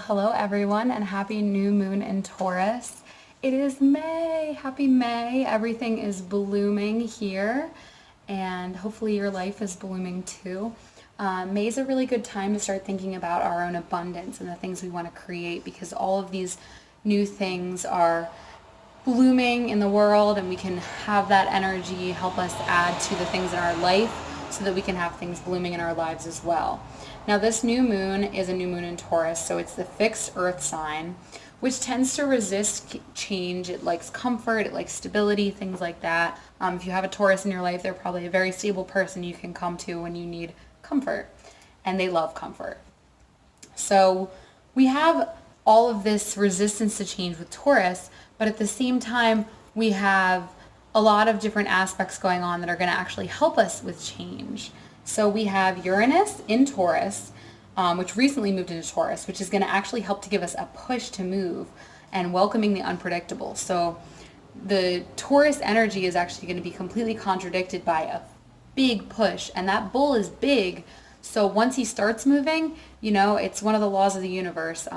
hello everyone, and happy new moon in Taurus. It is May. Happy May. Everything is blooming here, and hopefully your life is blooming too. May is a really good time to start thinking about our own abundance and the things we want to create, because all of these new things are blooming in the world, and we can have that energy help us add to the things in our life so that we can have things blooming in our lives as well. Now, this new moon is a new moon in Taurus, so it's the fixed earth sign, which tends to resist change. It likes comfort, it likes stability, things like that. If you have a Taurus in your life, they're probably a very stable person you can come to when you need comfort, and they love comfort. So we have all of this resistance to change with Taurus, but at the same time, we have a lot of different aspects going on that are going to actually help us with change. So we have Uranus in Taurus, which recently moved into Taurus, which is going to actually help to give us a push to move and welcoming the unpredictable. So the Taurus energy is actually going to be completely contradicted by a big push, and that bull is big. So once he starts moving, it's one of the laws of the universe.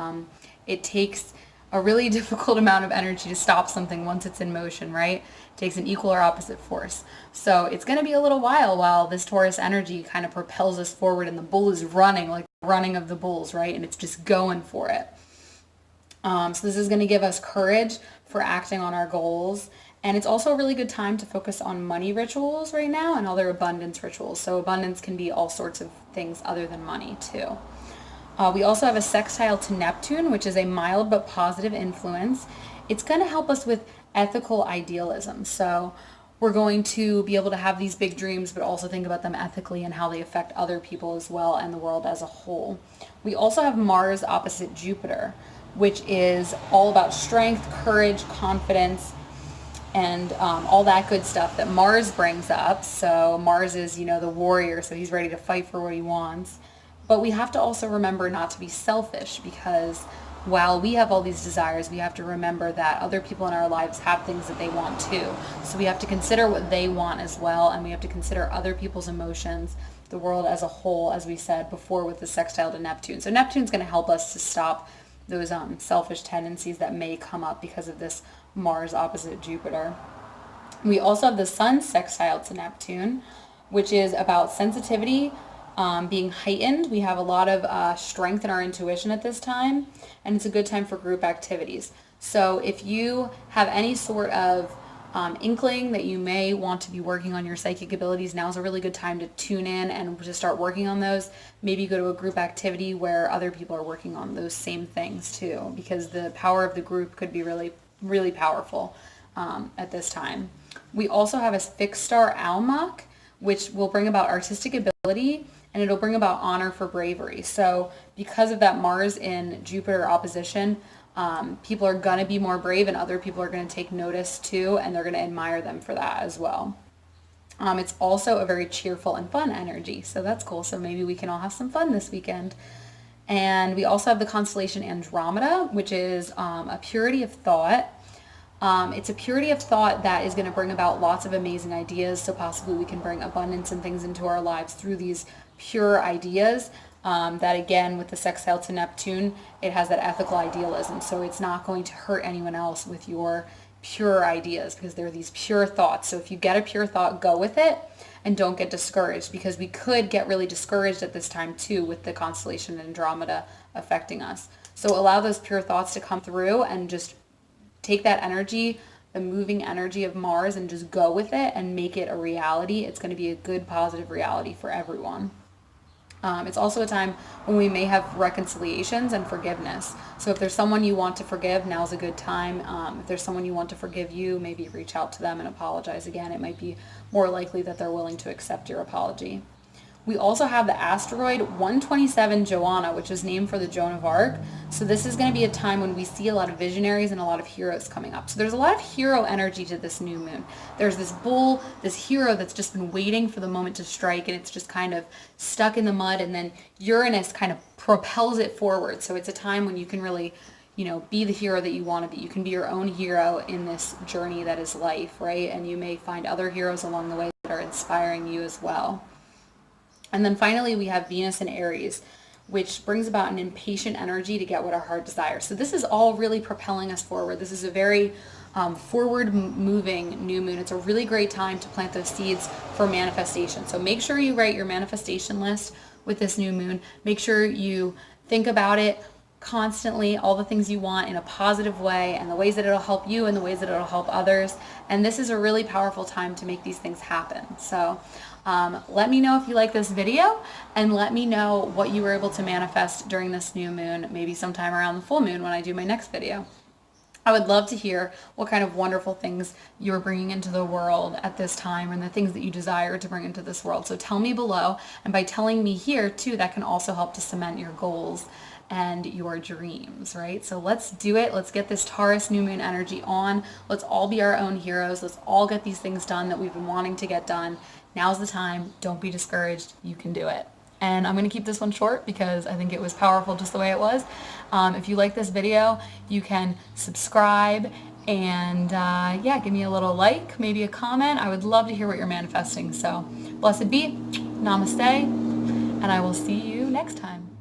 It takes a really difficult amount of energy to stop something once it's in motion, right? It takes an equal or opposite force. So it's going to be a little while this Taurus energy kind of propels us forward, and the bull is running, like the running of the bulls, right? And it's just going for it. So this is going to give us courage for acting on our goals. And it's also a really good time to focus on money rituals right now and other abundance rituals. So abundance can be all sorts of things other than money too. We also have a sextile to Neptune, which is a mild but positive influence. It's going to help us with ethical idealism. So we're going to be able to have these big dreams, but also think about them ethically and how they affect other people as well and the world as a whole. We also have Mars opposite Jupiter, which is all about strength, courage, confidence, and all that good stuff that Mars brings up. So Mars is, the warrior, so he's ready to fight for what he wants. But we have to also remember not to be selfish, because while we have all these desires, we have to remember that other people in our lives have things that they want too. So we have to consider what they want as well, and we have to consider other people's emotions, the world as a whole, as we said before with the sextile to Neptune. So Neptune's going to help us to stop those selfish tendencies that may come up because of this Mars opposite Jupiter. We also have the Sun sextile to Neptune, which is about sensitivity being heightened. We have a lot of strength in our intuition at this time, and it's a good time for group activities. So if you have any sort of inkling that you may want to be working on your psychic abilities, now's a really good time to tune in and to start working on those. Maybe go to a group activity where other people are working on those same things too, because the power of the group could be really, really powerful at this time. We also have a fixed star Almach, which will bring about artistic ability, and it'll bring about honor for bravery. So because of that Mars in Jupiter opposition, people are going to be more brave, and other people are going to take notice too, and they're going to admire them for that as well. It's also a very cheerful and fun energy, so that's cool. So maybe we can all have some fun this weekend. And we also have the constellation Andromeda, which is a purity of thought. It's a purity of thought that is going to bring about lots of amazing ideas, so possibly we can bring abundance and things into our lives through these pure ideas. That again, with the sextile to Neptune, it has that ethical idealism, so it's not going to hurt anyone else with your pure ideas, because they're these pure thoughts. So if you get a pure thought, go with it and don't get discouraged, because we could get really discouraged at this time too with the constellation Andromeda affecting us. So allow those pure thoughts to come through, and just take that energy, the moving energy of Mars, and just go with it and make it a reality. It's going to be a good, positive reality for everyone. It's also a time when we may have reconciliations and forgiveness. So if there's someone you want to forgive, now's a good time. If there's someone you want to forgive you, maybe reach out to them and apologize again. It might be more likely that they're willing to accept your apology. We also have the asteroid 127 Joanna, which is named for the Joan of Arc. So this is going to be a time when we see a lot of visionaries and a lot of heroes coming up. So there's a lot of hero energy to this new moon. There's this bull, this hero that's just been waiting for the moment to strike, and it's just kind of stuck in the mud, and then Uranus kind of propels it forward. So it's a time when you can really, be the hero that you want to be. You can be your own hero in this journey that is life, right? And you may find other heroes along the way that are inspiring you as well. And then finally, we have Venus in Aries, which brings about an impatient energy to get what our heart desires. So this is all really propelling us forward. This is a very forward moving new moon. It's a really great time to plant those seeds for manifestation. So make sure you write your manifestation list with this new moon. Make sure you think about it constantly, all the things you want in a positive way, and the ways that it'll help you and the ways that it'll help others. And this is a really powerful time to make these things happen. So let me know if you like this video, and let me know what you were able to manifest during this new moon, maybe sometime around the full moon when I do my next video. I would love to hear what kind of wonderful things you're bringing into the world at this time, and the things that you desire to bring into this world. So tell me below, and by telling me here too, that can also help to cement your goals and your dreams, right? So let's do it. Let's get this Taurus new moon energy on. Let's all be our own heroes. Let's all get these things done that we've been wanting to get done. Now's the time. Don't be discouraged. You can do it. And I'm going to keep this one short because I think it was powerful just the way it was. If you like this video, you can subscribe and yeah, give me a little like, maybe a comment. I would love to hear what you're manifesting. So blessed be, namaste, and I will see you next time.